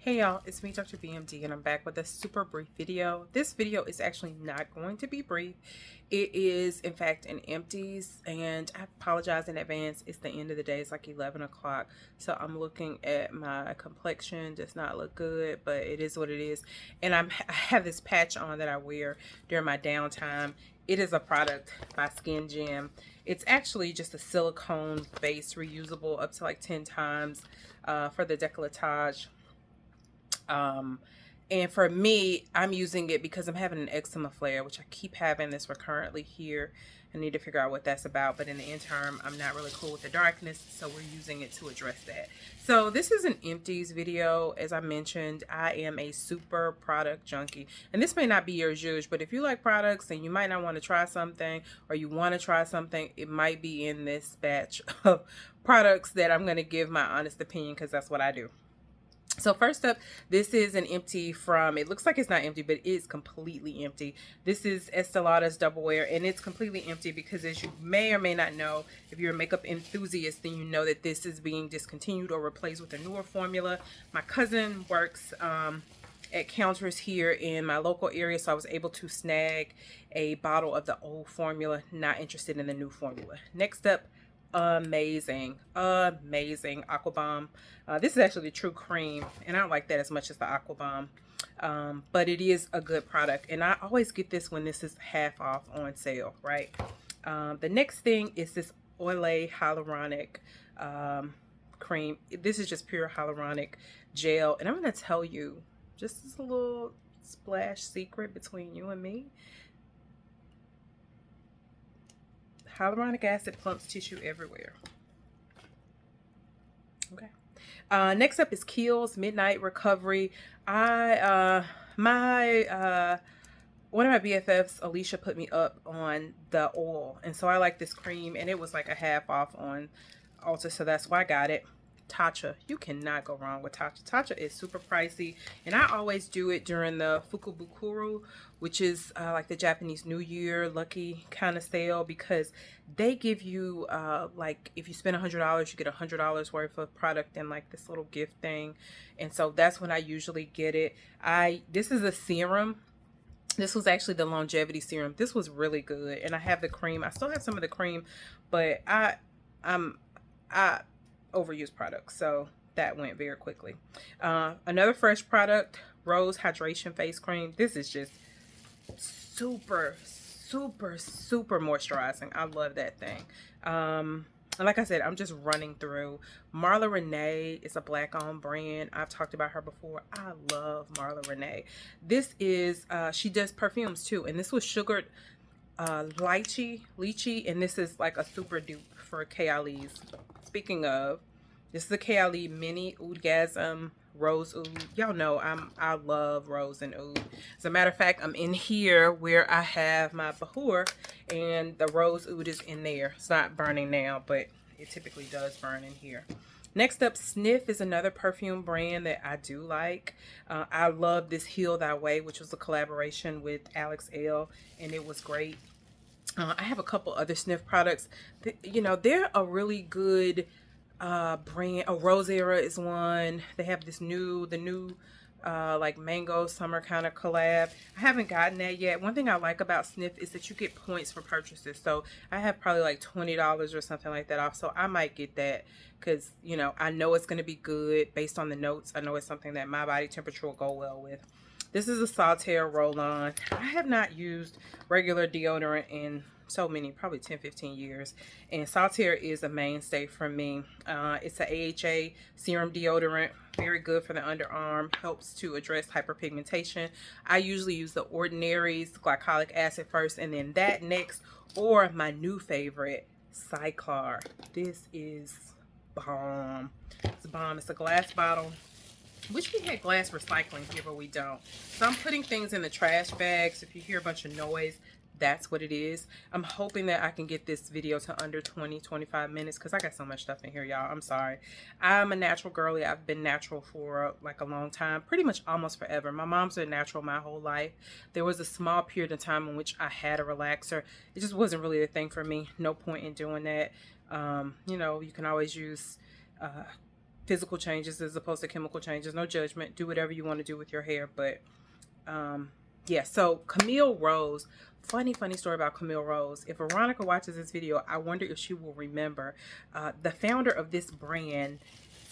Hey y'all, it's me, Dr. BMD, and I'm back with a super brief video. This video is actually not going to be brief. It is, in fact, an empties, and I apologize in advance. It's the end of the day. It's like 11 o'clock, so I'm looking at my complexion. Does not look good, but it is what it is. And I have this patch on that I wear during my downtime. It is a product by Skin Gym. It's actually just a silicone base, reusable up to like 10 times for the décolletage. Um, and for me, I'm using it because I'm having an eczema flare, which I keep having this recurrently here. I need to figure out what that's about, but in the interim, I'm not really cool with the darkness, so we're using it to address that. So this is an empties video. As I mentioned, I am a super product junkie, and this may not be your juice, but if you like products and you might not want to try something, or you want to try something, it might be in this batch of products that I'm going to give my honest opinion, because that's what I do. So first up, this is an empty from, it looks like it's not empty, but it is completely empty. This is Estee Lauder's Double Wear, and it's completely empty because, as you may or may not know, if you're a makeup enthusiast, then you know that this is being discontinued or replaced with a newer formula. My cousin works at counters here in my local area, so I was able to snag a bottle of the old formula. Not interested in the new formula. Next up, amazing Aqua Bomb. This is actually the True Cream, and I don't like that as much as the Aqua Bomb, but it is a good product, and I always get this when this is half off on sale, right? The next thing is this Olay Hyaluronic cream. This is just pure hyaluronic gel, and I'm going to tell you just as a little splash secret between you and me. Hyaluronic acid plumps tissue everywhere. Okay. Next up is Kiehl's Midnight Recovery. One of my BFFs, Alicia, put me up on the oil, and so I like this cream, and it was like a half off on Ulta, so that's why I got it. Tatcha, you cannot go wrong with Tatcha. Tatcha is super pricey, and I always do it during the Fukubukuro, which is like the Japanese New Year lucky kind of sale, because they give you like, if you spend $100, you get $100 worth of product in like this little gift thing, and so that's when I usually get it. This is a serum. This was actually the longevity serum. This was really good, and I have the cream. I still have some of the cream, but I overused products, so that went very quickly. Another fresh product, Rose Hydration Face Cream. This is just super moisturizing. I love that thing. And like I said, I'm just running through. Marla Renee is a black owned brand. I've talked about her before. I love Marla Renee. This is she does perfumes too, and this was sugared lychee, and this is like a super dupe for Kayalee's. Speaking of, this is the Kaylee Mini Oudgasm Rose Oud. Y'all know I love rose and oud. As a matter of fact, I'm in here where I have my Bahur, and the rose oud is in there. It's not burning now, but it typically does burn in here. Next up, Sniff is another perfume brand that I do like. I love this Heal Thy Way, which was a collaboration with Alex L, and it was great. I have a couple other Sniff products. They're a really good brand. Rose Era is one. They have the new like mango summer kind of collab. I haven't gotten that yet. One thing I like about Sniff is that you get points for purchases, so I have probably like $20 or something like that off, so I might get that, because I know it's going to be good based on the notes. I know it's something that my body temperature will go well with. This is a Saltaire roll-on. I have not used regular deodorant in so many, probably 10-15 years, and Saltaire is a mainstay for me. It's a AHA serum deodorant, very good for the underarm, helps to address hyperpigmentation. I usually use the Ordinary's glycolic acid first, and then that next, or my new favorite, Cyclar. This is bomb. It's bomb. It's a glass bottle. Wish we had glass recycling here, but we don't. So I'm putting things in the trash bags. If you hear a bunch of noise, that's what it is. I'm hoping that I can get this video to under 20-25 minutes, because I got so much stuff in here, y'all. I'm sorry. I'm a natural girly. I've been natural for like a long time, pretty much almost forever. My mom's been natural my whole life. There was a small period of time in which I had a relaxer. It just wasn't really a thing for me. No point in doing that. You can always use physical changes as opposed to chemical changes. No judgment. Do whatever you want to do with your hair. But yeah, so Camille Rose, funny story about Camille Rose. If Veronica watches this video, I wonder if she will remember. The founder of this brand,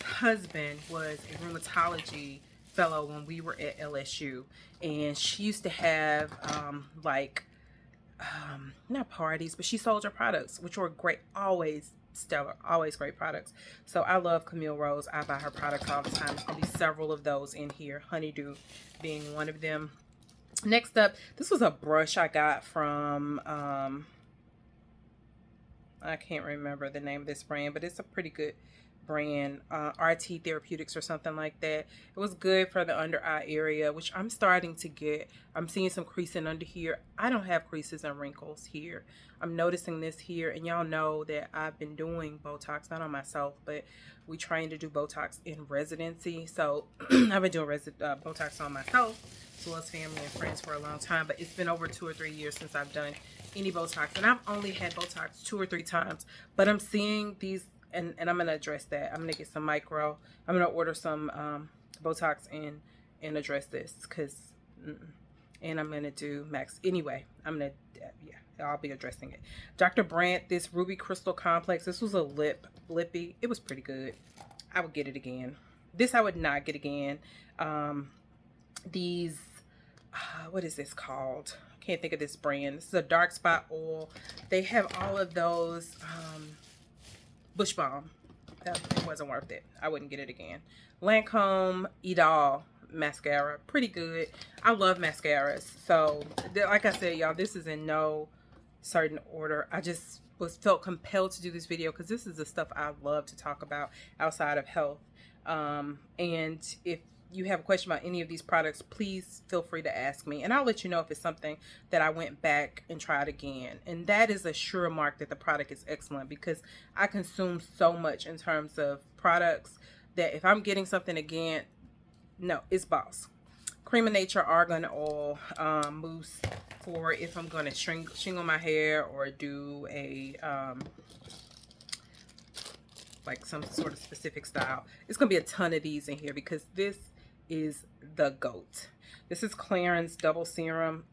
husband was a rheumatology fellow when we were at LSU, and she used to have like not parties, but she sold her products, which were great, always stellar, always great products. So I love Camille Rose. I buy her products all the time. There's gonna be several of those in here, Honeydew being one of them. Next up, this was a brush I got from I can't remember the name of this brand, but it's a pretty good brand, RT Therapeutics or something like that. It was good for the under eye area, which I'm starting to get. I'm seeing some creasing under here. I don't have creases and wrinkles here. I'm noticing this here, and y'all know that I've been doing Botox, not on myself, but we trying to do Botox in residency. So I've been doing Botox on myself, as well as family and friends, for a long time, but it's been over 2 or 3 years since I've done any Botox, and I've only had Botox 2 or 3 times, but I'm seeing these, and I'm going to address that. I'm going to get some micro. I'm going to order some Botox and address this, because and I'm going to do max anyway. I'm going to yeah, I'll be addressing it. Dr. Brandt, this Ruby Crystal Complex, this was a lippy. It was pretty good. I would get it again. This I would not get again. These what is this called? Can't think of this brand. This is a dark spot oil. They have all of those Bush Balm. That wasn't worth it. I wouldn't get it again. Lancome Idol mascara, pretty good. I love mascaras. So like I said, y'all, this is in no certain order. I just felt compelled to do this video because this is the stuff I love to talk about outside of health. And if you have a question about any of these products, please feel free to ask me, and I'll let you know if it's something that I went back and tried again. And that is a sure mark that the product is excellent, because I consume so much in terms of products that if I'm getting something again, no, it's Boss. Cream of Nature Argan Oil mousse for if I'm going to shingle my hair or do a like some sort of specific style. It's going to be a ton of these in here because this is the GOAT. This is Clarins Double Serum.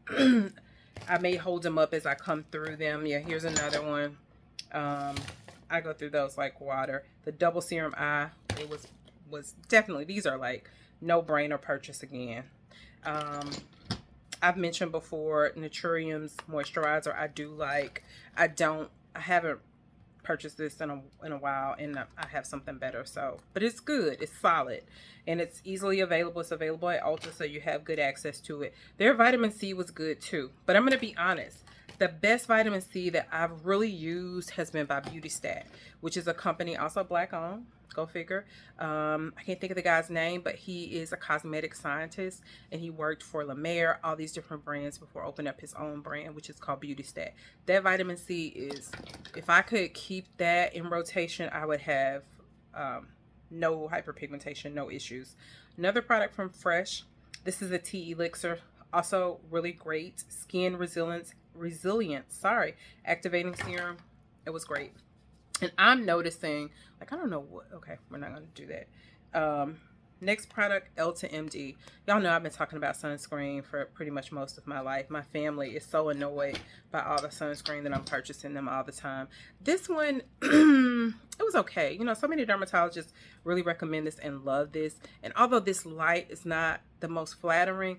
I may hold them up as I come through them. Yeah, here's another one. I go through those like water. The Double Serum Eye, it was definitely, these are like no-brainer purchase again. I've mentioned before Naturium's moisturizer I do like. I haven't purchased this in a while, and I have something better. So, but it's good, it's solid, and it's easily available. It's available at Ulta, so you have good access to it. Their vitamin C was good too, but I'm gonna be honest, the best vitamin C that I've really used has been by Beauty Stat, which is a company also black owned. Go figure. I can't think of the guy's name, but he is a cosmetic scientist, and he worked for La Mer, all these different brands before opening up his own brand, which is called Beauty Stat. That vitamin C is, if I could keep that in rotation, I would have no hyperpigmentation, no issues. Another product from Fresh. This is a tea elixir, also really great. Skin resilience, activating serum. It was great. And I'm noticing, like, I don't know what, okay, we're not going to do that. Next product, L2MD. Y'all know I've been talking about sunscreen for pretty much most of my life. My family is so annoyed by all the sunscreen that I'm purchasing them all the time. This one, it was okay. You know, so many dermatologists really recommend this and love this. And although this light is not the most flattering,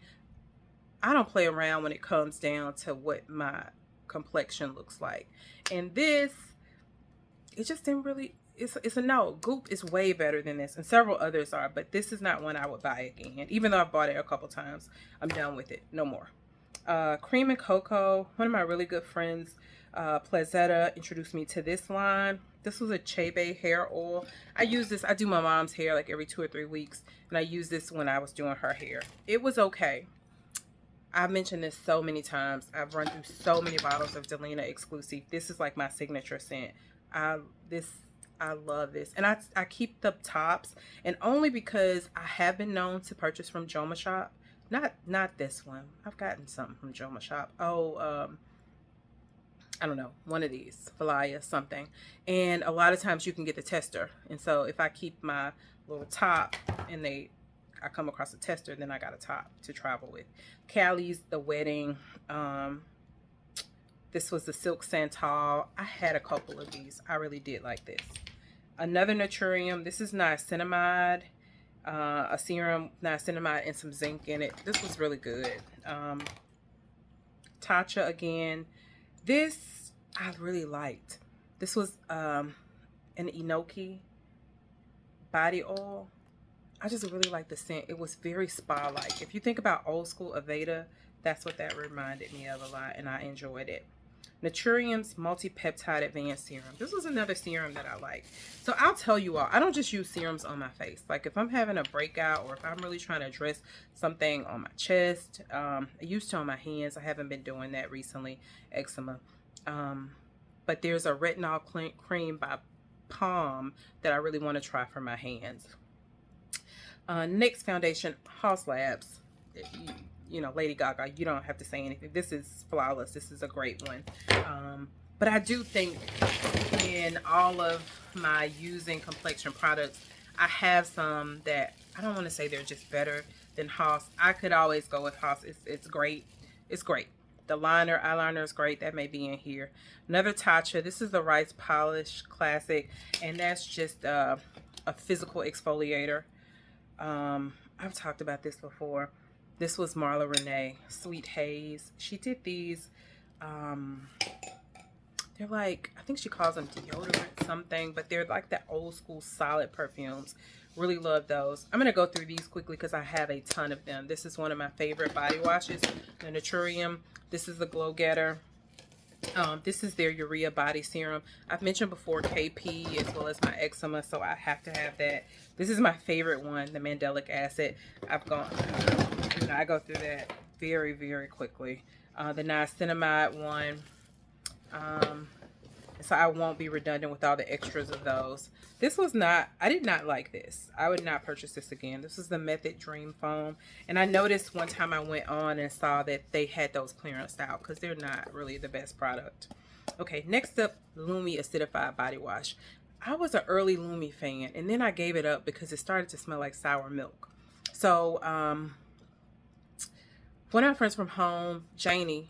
I don't play around when it comes down to what my complexion looks like. And this, it just didn't really, it's a no. Goop is way better than this, and several others are, but this is not one I would buy again. Even though I've bought it a couple times, I'm done with it. No more. Cream and Cocoa. One of my really good friends, Plazetta, introduced me to this line. This was a Chebe hair oil. I use this, I do my mom's hair like every 2 or 3 weeks, and I used this when I was doing her hair. It was okay. I've mentioned this so many times. I've run through so many bottles of Delina Exclusive. This is like my signature scent. I love this, and I keep the tops, and only because I have been known to purchase from Joma Shop. Not this one. I've gotten something from Joma Shop. Oh, I don't know, one of these, Valaya something, and a lot of times you can get the tester, and so if I keep my little top, and I come across a tester, then I got a top to travel with. Callie's The Wedding. This was the Silk Santal. I had a couple of these. I really did like this. Another Naturium. This is niacinamide. A serum, niacinamide, and some zinc in it. This was really good. Tatcha again. This I really liked. This was an Enoki body oil. I just really like the scent. It was very spa-like. If you think about old school Aveda, that's what that reminded me of a lot, and I enjoyed it. Naturium's Multi-Peptide Advanced Serum. This was another serum that I like. So I'll tell you all, I don't just use serums on my face. Like if I'm having a breakout or if I'm really trying to address something on my chest, I used to on my hands. I haven't been doing that recently, eczema. But there's a retinol cream by Palm that I really want to try for my hands. NYX foundation, Haus Labs. You know, Lady Gaga, you don't have to say anything. This is flawless. This is a great one. But I do think in all of my using complexion products, I have some that I don't want to say they're just better than Haus. I could always go with Haus. It's great. It's great. The eyeliner is great. That may be in here. Another Tatcha. This is the Rice Polish Classic, and that's just a physical exfoliator. I've talked about this before. This was Marla Renee, Sweet Haze. She did these, they're like, I think she calls them deodorant something, but they're like the old school solid perfumes. Really love those. I'm going to go through these quickly because I have a ton of them. This is one of my favorite body washes, the Naturium. This is the Glow Getter. This is their Urea Body Serum. I've mentioned before KP as well as my eczema, so I have to have that. This is my favorite one, the Mandelic Acid. I go through that very, very quickly. The niacinamide one. So I won't be redundant with all the extras of those. This was not, I did not like this. I would not purchase this again. This is the Method Dream Foam. And I noticed one time I went on and saw that they had those clearance out because they're not really the best product. Okay, next up, Lumi Acidified Body Wash. I was an early Lumi fan, and then I gave it up because it started to smell like sour milk. So, one of my friends from home, Janie,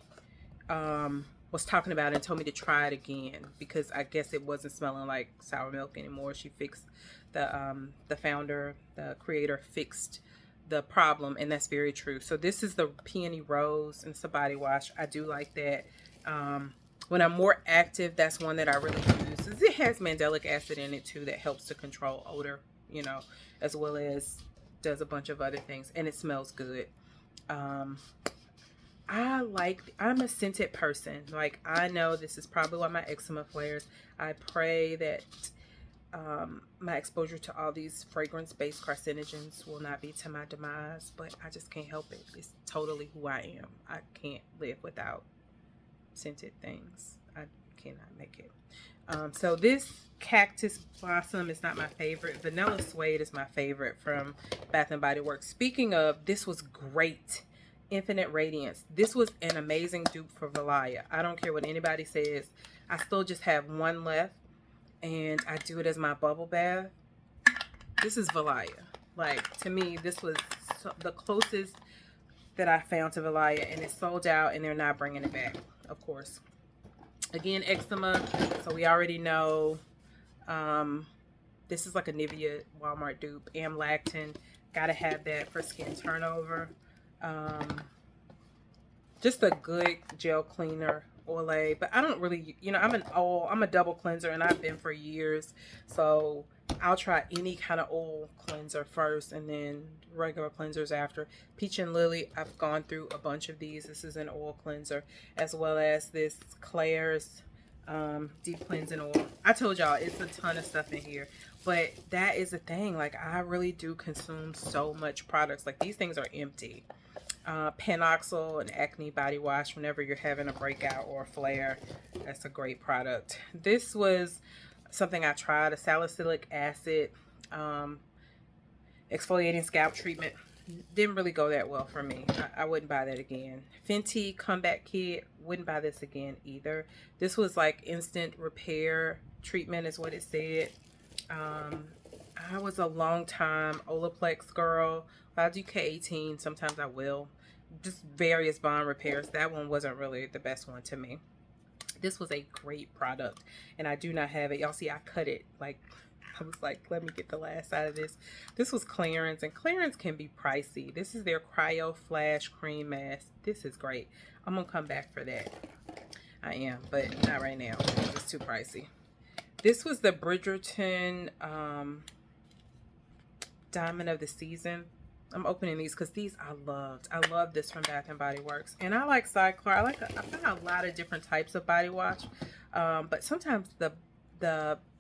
was talking about it and told me to try it again because I guess it wasn't smelling like sour milk anymore. She fixed the founder, the creator fixed the problem, and that's very true. So this is the Peony Rose, and it's a body wash. I do like that. When I'm more active, that's one that I really use. It has mandelic acid in it too that helps to control odor, you know, as well as does a bunch of other things, and it smells good. I'm a scented person. Like, I know this is probably why my eczema flares. I pray that my exposure to all these fragrance-based carcinogens will not be to my demise, but I just can't help it. It's totally who I am. I can't live without scented things. I cannot make it. So this Cactus Blossom is not my favorite. Vanilla Suede is my favorite from Bath & Body Works. Speaking of, this was great. Infinite Radiance. This was an amazing dupe for Valaya. I don't care what anybody says. I still just have one left, and I do it as my bubble bath. This is Valaya. Like, to me, this was the closest that I found to Valaya, and it's sold out, and they're not bringing it back, of course. Again, eczema, so we already know. This is like a Nivea Walmart dupe. Amlactin, gotta have that for skin turnover. Just a good gel cleaner, Olay, but I don't really, you know, I'm a double cleanser, and I've been for years, so I'll try any kind of oil cleanser first and then regular cleansers after. Peach and Lily, I've gone through a bunch of these. This is an oil cleanser, as well as this Claire's deep cleansing oil. I told y'all it's a ton of stuff in here, but that is the thing. Like, I really do consume so much products. Like, these things are empty. Panoxyl and acne body wash whenever you're having a breakout or a flare. That's a great product. This was something I tried, a salicylic acid exfoliating scalp treatment. Didn't really go that well for me. I wouldn't buy that again. Fenty Comeback Kit, wouldn't buy this again either. This was like instant repair treatment is what it said. I was a long time Olaplex girl. I do K18, sometimes I will. Just various bond repairs. That one wasn't really the best one to me. This was a great product, and I do not have it. Y'all see I cut it. Like, I was like, let me get the last out of this. This was clearance, and clearance can be pricey. This is their Cryo Flash Cream Mask. This is great. I'm gonna come back for that. I am, but not right now. It's too pricey. This was the Bridgerton Diamond of the Season. I'm opening these because these I loved. I love this from Bath and Body Works, and I like Cyclar. I found a lot of different types of body wash, but sometimes the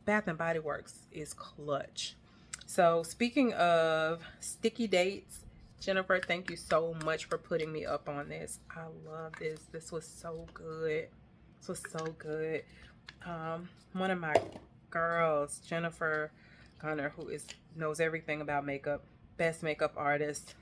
Bath and Body Works is clutch. So speaking of sticky dates, Jennifer, thank you so much for putting me up on this. I love this. This was so good. This was so good. One of my girls, Jennifer Gunner, who knows everything about makeup, best makeup artist,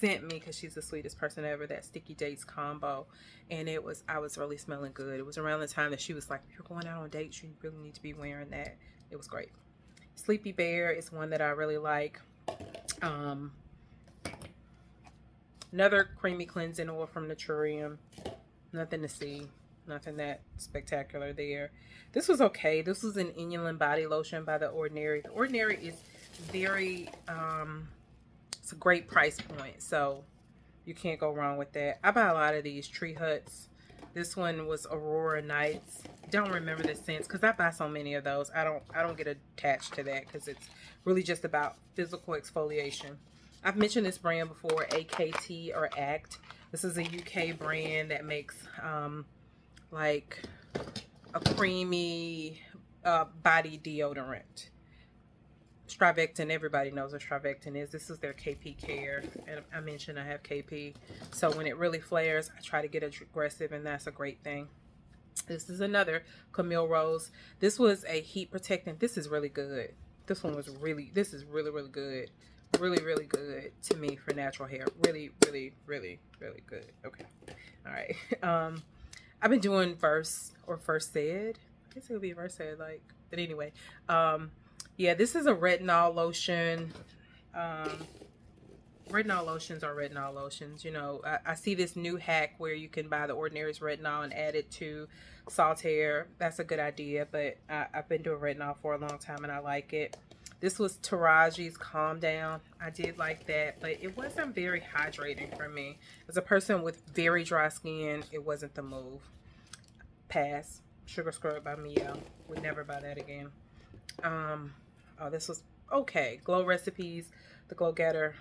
sent me, because she's the sweetest person ever, that sticky dates combo, and I was really smelling good. It was around the time that she was like, if you're going out on dates, you really need to be wearing that. It was great. Sleepy Bear is one that I really like. Another creamy cleansing oil from Naturium. Nothing to see. Nothing that spectacular there. This was okay. This was an inulin body lotion by The Ordinary. The Ordinary is very, it's a great price point, so you can't go wrong with that. I buy a lot of these Tree Huts. This one was Aurora Nights. Don't remember the scents because I buy so many of those. I don't get attached to that because it's really just about physical exfoliation. I've mentioned this brand before, AKT or ACT. This is a UK brand that makes like a creamy body deodorant. Strivectin, everybody knows what Strivectin is. This is their KP Care, and I mentioned I have KP, so when it really flares, I try to get aggressive, and that's a great thing. This is another Camille Rose. This was a heat protectant. This is really good. This is really good. Really good to me for natural hair. Really good. Okay. All right. I've been doing Verse or First Said. I guess it would be Verse Said, like, but anyway. Yeah, this is a retinol lotion. Retinol lotions are retinol lotions. You know, I see this new hack where you can buy The Ordinary's retinol and add it to Saltaire. That's a good idea, but I've been doing retinol for a long time and I like it. This was Taraji's Calm Down. I did like that, but it wasn't very hydrating for me. As a person with very dry skin, it wasn't the move. Pass. Sugar Scrub by Mio. Would never buy that again. Oh, this was okay. Glow Recipes, the Glow Getter,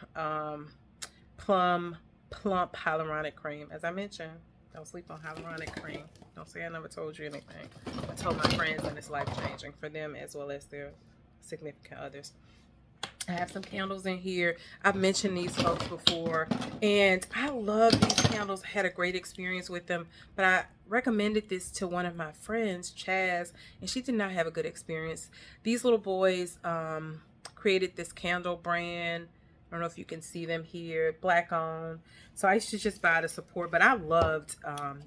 Plump Hyaluronic Cream. As I mentioned, don't sleep on hyaluronic cream. Don't say I never told you anything. I told my friends, and it's life-changing for them as well as their significant others. I have some candles in here. I've mentioned these folks before, and I love these candles. I had a great experience with them, but I recommended this to one of my friends, Chaz, and she did not have a good experience. These little boys created this candle brand. I don't know if you can see them here, Black owned. So I used to just buy to support, but I loved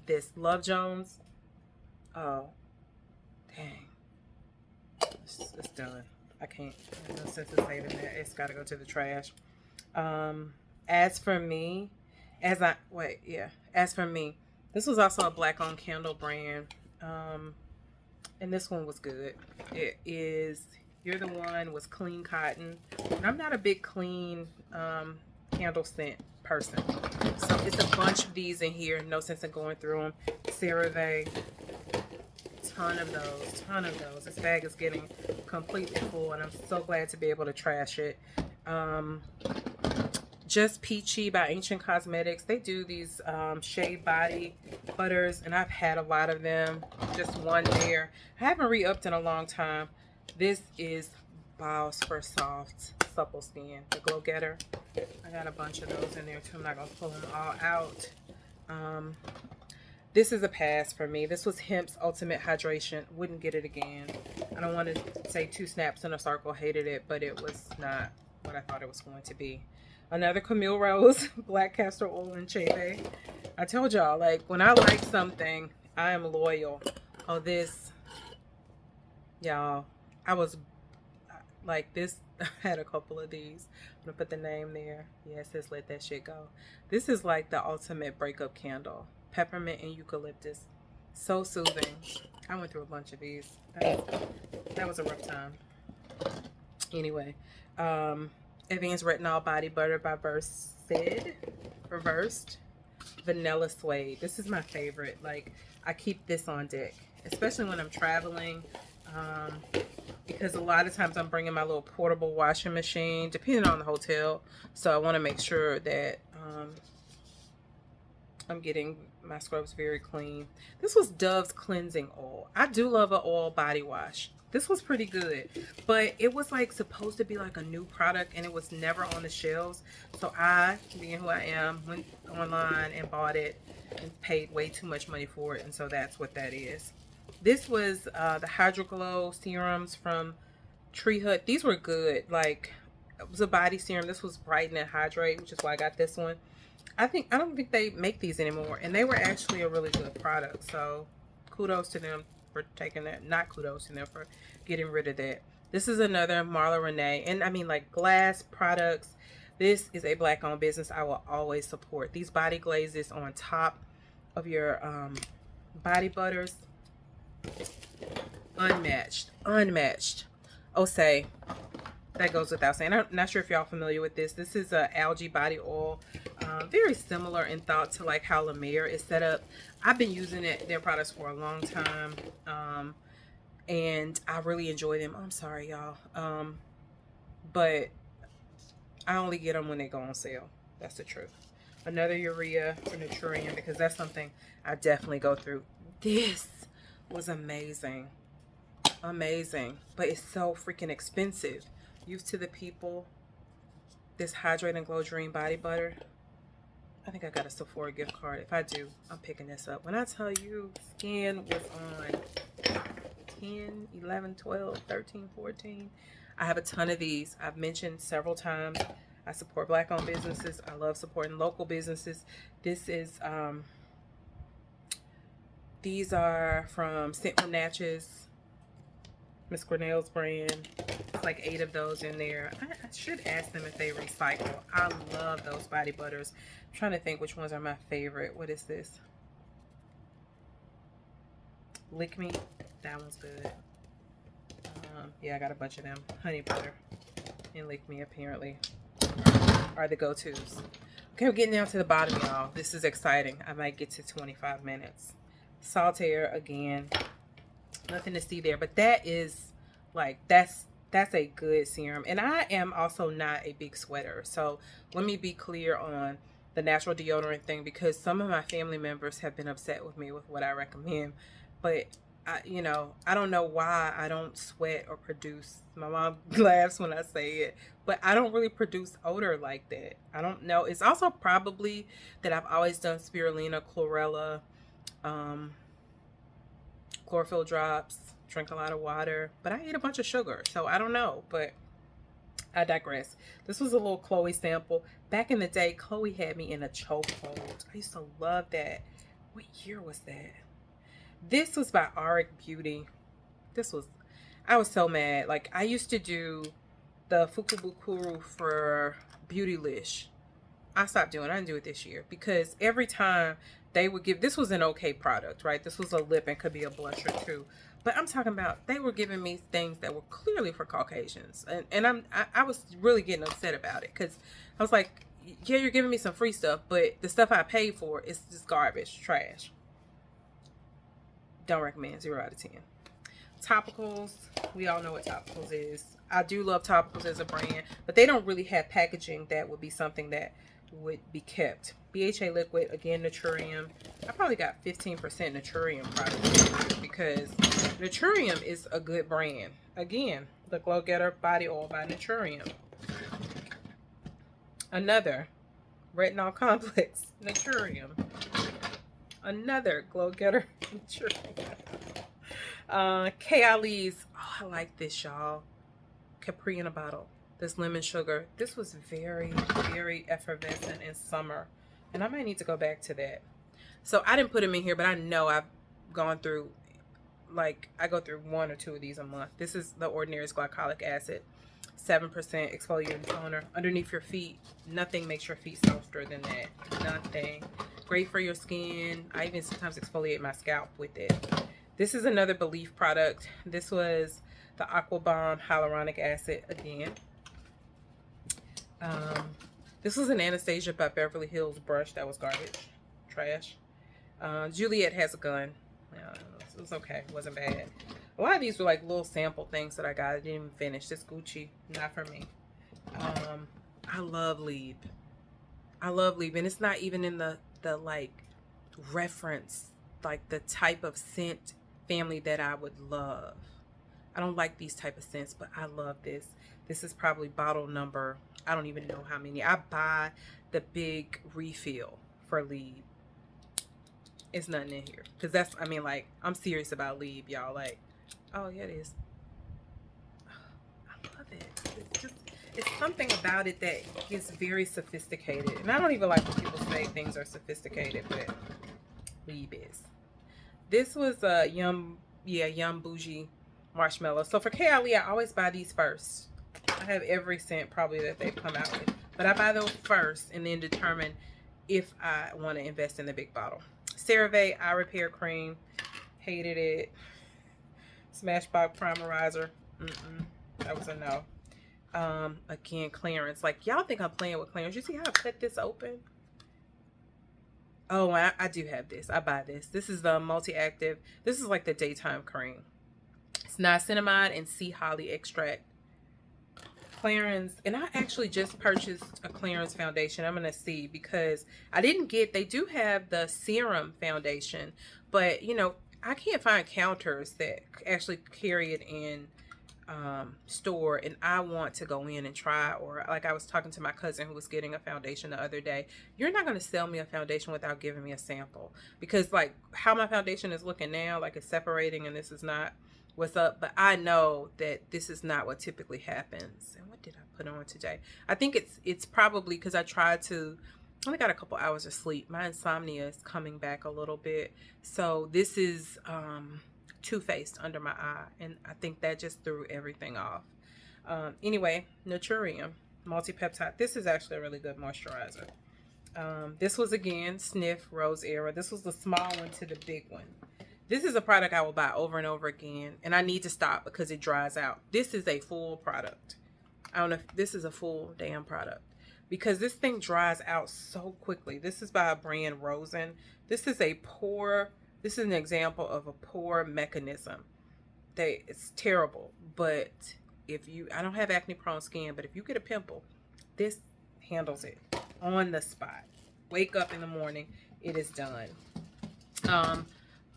this Love Jones. Oh, dang. It's done. I can't. There's no sense in saving that. It's got to go to the trash. As for me, this was also a Black owned candle brand. And this one was good. It is You're the One was Clean Cotton. And I'm not a big clean candle scent person. So it's a bunch of these in here. No sense in going through them. CeraVe. Ton of those. This bag is getting completely full, and I'm so glad to be able to trash it. Just Peachy by Ancient Cosmetics. They do these shea body butters, and I've had a lot of them. Just one there. I haven't re-upped in a long time. This is Boss for soft, supple skin. The Glow Getter. I got a bunch of those in there too. I'm not gonna pull them all out. This is a pass for me. This was Hemp's Ultimate Hydration. Wouldn't get it again. I don't want to say 2 snaps in a circle. Hated it, but it was not what I thought it was going to be. Another Camille Rose, Black Castor Oil and Chebe. I told y'all, like, when I like something, I am loyal. Oh, this, y'all, I was, Like this, I had a couple of these. I'm gonna put the name there. Yeah, it says let that shit go. This is like the ultimate breakup candle. Peppermint and eucalyptus. So soothing. I went through a bunch of these. That was a rough time. Anyway, Advanced Retinol Body Butter by Reversed. Vanilla Suede. This is my favorite. Like, I keep this on deck, especially when I'm traveling. Because a lot of times I'm bringing my little portable washing machine, depending on the hotel. So I want to make sure that I'm getting my scrubs very clean. This was Dove's cleansing oil. I do love an oil body wash. This was pretty good, but it was like supposed to be like a new product and it was never on the shelves. So I, being who I am, went online and bought it and paid way too much money for it. And so that's what that is. This was the Hydro Glow serums from Tree Hut. These were good. Like, it was a body serum. This was Brighten and Hydrate, which is why I got this one. I don't think they make these anymore, and they were actually a really good product. So kudos to them for taking that. Not kudos to them for getting rid of that. This is another Marla Renee, and I mean, like, glass products. This is a Black-owned business I will always support. These body glazes on top of your body butters, unmatched. Osei, that goes without saying. I'm not sure if y'all familiar with this. This is a algae body oil, very similar in thought to like how La Mer is set up. I've been using their products for a long time, and I really enjoy them. I'm sorry, y'all, but I only get them when they go on sale. That's the truth. Another urea for Naturium, because that's something I definitely go through. This was amazing, but it's so freaking expensive. Youth to the People, this Hydrate and Glow Dream body butter. I think I got a Sephora gift card. If I do, I'm picking this up. When I tell you, skin was on 10, 11, 12, 13, 14. I have a ton of these. I've mentioned several times I support Black-owned businesses. I love supporting local businesses. This is these are from Scent from Natchez, Miss Cornell's brand. It's like 8 of those in there. I should ask them if they recycle. I love those body butters. I'm trying to think which ones are my favorite. What is this? Lick Me. That one's good. Yeah, I got a bunch of them. Honey butter and Lick Me apparently are the go-tos. Okay, we're getting down to the bottom, y'all. This is exciting. I might get to 25 minutes. Saltaire again. Nothing to see there, but that is like, that's a good serum. And I am also not a big sweater, so let me be clear on the natural deodorant thing, because some of my family members have been upset with me with what I recommend. But I don't know why I don't sweat or produce. My mom laughs when I say it, but I don't really produce odor like that. I don't know. It's also probably that I've always done spirulina, chlorella, chlorophyll drops, drink a lot of water, but I eat a bunch of sugar, so I don't know, but I digress. This was a little Chloe sample. Back in the day, Chloe had me in a chokehold. I used to love that. What year was that? This was by Auric Beauty. I was so mad. Like, I used to do the Fukubukuru for Beautylish. I stopped doing it. I didn't do it this year because every time they would give, this was an okay product, right? This was a lip and could be a blusher too. But I'm talking about, they were giving me things that were clearly for Caucasians. And I was really getting upset about it because I was like, yeah, you're giving me some free stuff, but the stuff I paid for is just garbage, trash. Don't recommend. 0 out of 10. Topicals. We all know what Topicals is. I do love Topicals as a brand, but they don't really have packaging that would be something that would be kept. BHA liquid, again, Naturium. I probably got 15% Naturium products because Naturium is a good brand. Again, the Glow Getter Body Oil by Naturium. Another Retinol Complex, Naturium. Another Glow Getter, Naturium. Kayali's. Oh, I like this, y'all. Capri in a bottle. This lemon sugar. This was very, very effervescent in summer. And I might need to go back to that. So I didn't put them in here, but I know I've gone through, like, I go through 1 or 2 of these a month. This is the Ordinary's glycolic acid. 7% exfoliating toner. Underneath your feet, nothing makes your feet softer than that. Nothing. Great for your skin. I even sometimes exfoliate my scalp with it. This is another Belief product. This was the Aqua Bomb Hyaluronic Acid again. This was an Anastasia by Beverly Hills brush that was garbage. Trash. Juliet Has a Gun. It was okay. It wasn't bad. A lot of these were like little sample things that I got. I didn't even finish. This Gucci, not for me. I love Lieb. I love Lieb. And it's not even in the like reference, like the type of scent family that I would love. I don't like these type of scents, but I love this. This is probably bottle number, I don't even know how many. I buy the big refill for Lieb. It's nothing in here. Because that's, I mean, like, I'm serious about Lieb, y'all. Like, oh, yeah, it is. I love it. It's something about it that is very sophisticated. And I don't even like when people say things are sophisticated, but Lieb is. This was a Yum Bougie Marshmallow. So for KLE, I always buy these first. I have every scent probably that they've come out with. But I buy those first and then determine if I want to invest in the big bottle. CeraVe Eye Repair Cream. Hated it. Smashbox Primerizer. That was a no. Again, clearance. Like, y'all think I'm playing with clearance. You see how I cut this open? Oh, I do have this. I buy this. This is the multi-active. This is like the daytime cream. It's niacinamide and sea holly extract. Clarins, and I actually just purchased a Clarins foundation. I'm gonna see, because I didn't get, they do have the serum foundation, but you know, I can't find counters that actually carry it in store, and I want to go in and try. Or like, I was talking to my cousin who was getting a foundation the other day. You're not going to sell me a foundation without giving me a sample, because like how my foundation is looking now, like it's separating and this is not what's up, but I know that this is not what typically happens. And what did I put on today? I think it's probably because I tried to, I only got a couple hours of sleep. My insomnia is coming back a little bit. So this is Too Faced under my eye, and I think that just threw everything off. Anyway, Naturium multi-peptide. This is actually a really good moisturizer. This was again Sniff Rose Era. This was the small one to the big one. This is a product I will buy over and over again, and I need to stop because it dries out. This is a full product. I don't know if this is a full damn product, because this thing dries out so quickly. This is by a brand, Rosen. This is an example of a pore mechanism. It's terrible, but I don't have acne prone skin, but if you get a pimple, this handles it on the spot. Wake up in the morning, it is done.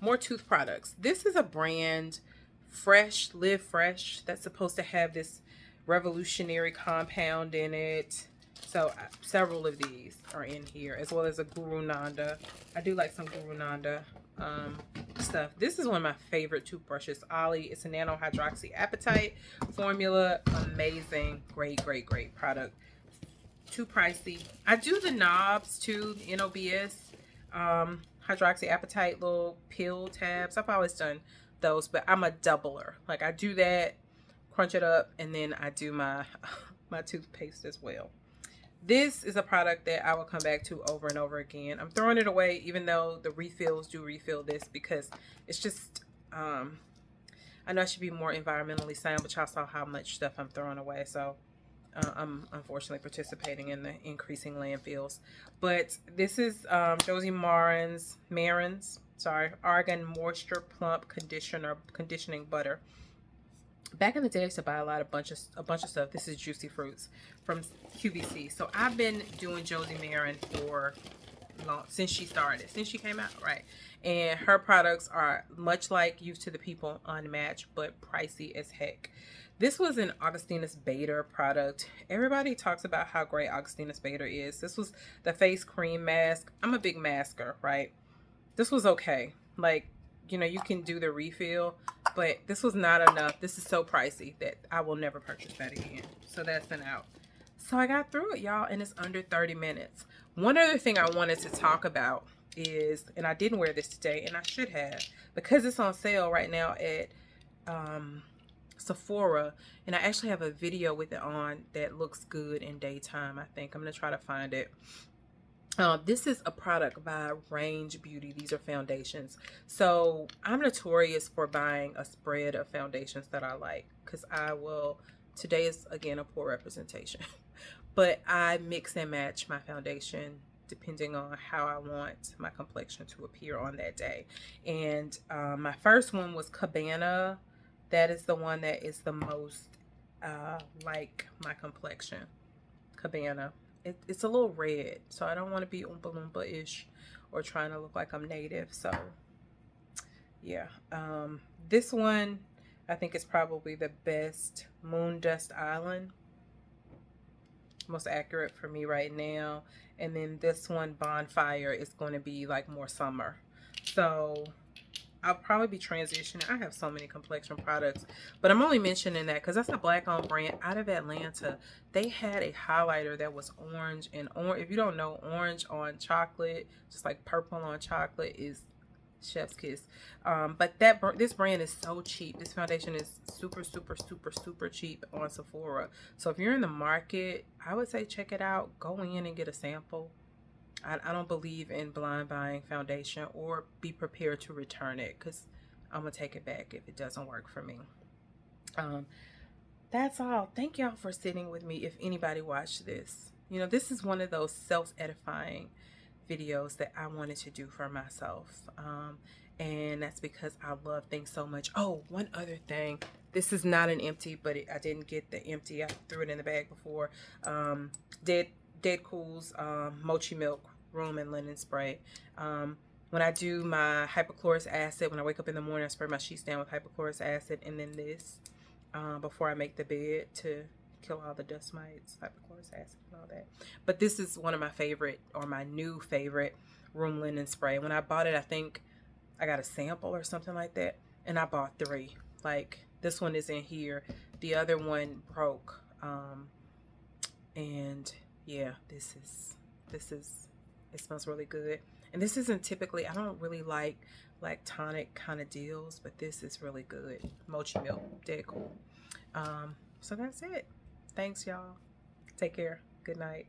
More tooth products. This is a brand, Live Fresh, that's supposed to have this revolutionary compound in it. So several of these are in here, as well as a Guru Nanda. I do like some Guru Nanda stuff. This is one of my favorite toothbrushes, Ollie. It's a nano hydroxy apatite formula. Amazing, great product. Too pricey. I do the knobs too, the NOBS hydroxy apatite little pill tabs. I've always done those, but I'm a doubler. Like, I do that, crunch it up, and then I do my toothpaste as well. This is a product that I will come back to over and over again. I'm throwing it away, even though the refills do refill this, because it's just, I know I should be more environmentally sound, but y'all saw how much stuff I'm throwing away. So I'm unfortunately participating in the increasing landfills. But this is Josie Maran's Argan Moisture Plump Conditioning Butter. Back in the day, I used to buy a bunch of stuff. This is Juicy Fruits from QVC. So I've been doing Josie Maran for long, since she came out, right? And her products are much like Youth to the People, unmatched, but pricey as heck. This was an Augustinus Bader product. Everybody talks about how great Augustinus Bader is. This was the face cream mask. I'm a big masker, right? This was okay. Like, you know, you can do the refill, but this was not enough. This is so pricey that I will never purchase that again. So that's an out. So I got through it, y'all, and it's under 30 minutes. One other thing I wanted to talk about is, and I didn't wear this today, and I should have, because it's on sale right now at Sephora, and I actually have a video with it on that looks good in daytime. I think I'm gonna try to find it. This is a product by Range Beauty. These are foundations. So I'm notorious for buying a spread of foundations that I like, because I will, today is again a poor representation, but I mix and match my foundation depending on how I want my complexion to appear on that day. And my first one was Cabana. That is the one that is the most like my complexion. Cabana. It's a little red, so I don't want to be Oompa Loompa-ish or trying to look like I'm native. So yeah, this one I think is probably the best. Moon Dust Island, most accurate for me right now. And then this one, Bonfire, is going to be like more summer. So I'll probably be transitioning. I have so many complexion products, but I'm only mentioning that because that's a black-owned brand out of Atlanta. They had a highlighter that was orange, and orange, if you don't know, orange on chocolate, just like purple on chocolate, is chef's kiss. But this brand is so cheap. This foundation is super, super, super, super cheap on Sephora. So if you're in the market, I would say check it out. Go in and get a sample. I don't believe in blind buying foundation, or be prepared to return it, because I'm going to take it back if it doesn't work for me. That's all. Thank y'all for sitting with me. If anybody watched this, you know, this is one of those self-edifying videos that I wanted to do for myself. And that's because I love things so much. Oh, one other thing. This is not an empty, but I didn't get the empty. I threw it in the bag before. Dead Cool's Mochi Milk Room and Linen Spray. When I do my hypochlorous acid, when I wake up in the morning, I spray my sheets down with hypochlorous acid, and then this before I make the bed to kill all the dust mites, hypochlorous acid and all that. But this is one of my favorite, or my new favorite, room linen spray. When I bought it, I think I got a sample or something like that, and I bought 3. Like, this one is in here, the other one broke, and yeah, this is it smells really good. And this isn't typically, I don't really like tonic kind of deals, but this is really good. Mochi Milk, Dead Cool. So that's it. Thanks, y'all. Take care. Good night.